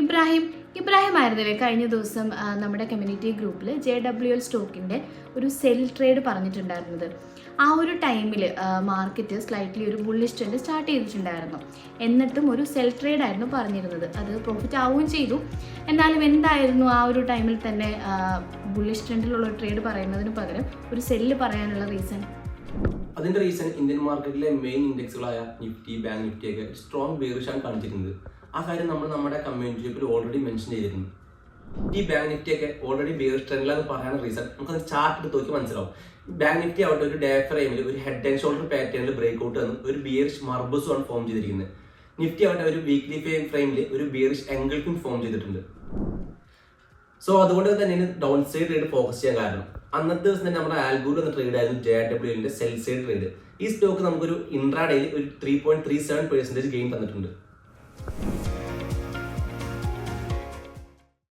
ഇബ്രാഹിം ആയിരുന്നില്ലേ കഴിഞ്ഞ ദിവസം നമ്മുടെ കമ്മ്യൂണിറ്റി ഗ്രൂപ്പിൽ JWL സ്റ്റോക്കിൻ്റെ ഒരു സെൽ ട്രേഡ് പറഞ്ഞിട്ടുണ്ടായിരുന്നത്. ആ ഒരു ടൈമിൽ മാർക്കറ്റ് സ്ലൈറ്റ്ലി ഒരു ബുള്ളിഷ് ട്രെൻഡ് സ്റ്റാർട്ട് ചെയ്തിട്ടുണ്ടായിരുന്നു. എന്നിട്ടും ഒരു സെൽ ട്രേഡ് ആയിരുന്നു പറഞ്ഞിരുന്നത്. അത് പ്രോഫിറ്റ് ആവുകയും ചെയ്തു. എന്നാലും എന്തായിരുന്നു ആ ഒരു ടൈമിൽ തന്നെ ബുള്ളിഷ് ട്രെൻഡിലുള്ള ട്രേഡ് പറയുന്നതിന് പകരം ഒരു സെല്ല് പറയാനുള്ള റീസൺ? അതിന്റെ റീസൺ ഇന്ത്യൻ മാർക്കറ്റിലെ മെയിൻ ഇൻഡെക്സുകളായ നിഫ്റ്റി, ബാങ്ക് നിഫ്റ്റിയൊക്കെ സ്ട്രോങ് ബെയറിഷാണ് കാണിച്ചിരുന്നത്. ആ കാര്യം നമ്മൾ നമ്മുടെ കമ്മ്യൂണിറ്റി ഗ്രൂപ്പിൽ ഓൾറെഡി മെൻഷൻ ചെയ്തിരുന്നു. ഈ ബാങ്ക് നിഫ്റ്റിയൊക്കെ ഓൾറെഡി ബെയറിഷ് ട്രെൻഡിലാന്ന് പറയാനുള്ള റീസൺ നമുക്കത് ചാർട്ട് എടുത്ത് നോക്കി മനസ്സിലാവും. ബാങ്ക് നിഫ്റ്റി ആവട്ടെ ഒരു ഡേ ഫ്രെയിമിൽ ഒരു ഹെഡ് ആൻഡ് ഷോൾഡർ പാറ്റേണിൽ ബ്രേക്ക് ഔട്ട് വന്ന് ഒരു ബിയറിഷ് മർബസുമാണ് ഫോം ചെയ്തിരിക്കുന്നത്. നിഫ്റ്റി ആവട്ടെ ഒരു വീക്ക്ലി ഫ്രെയിമിൽ ഒരു ബിയറിഷ് എംഗിൾക്കും ഫോം ചെയ്തിട്ടുണ്ട്. സോ അതുകൊണ്ട് തന്നെയാണ് ഡൗൺ സൈഡ് ട്രേഡ് ഫോക്കസ് ചെയ്യാൻ കാരണം. അന്നത്തെ ദിവസം തന്നെ നമ്മുടെ ആൽഗൂർ എന്ന ട്രേഡ് ആയിരുന്നു JWLന്റെ സെൽ സൈഡ് ട്രേഡ്. ഈ സ്റ്റോക്ക് നമുക്കൊരു ഇൻട്രാഡേയിൽ ഒരു 3.37% ഗെയിൻ തന്നിട്ടുണ്ട്.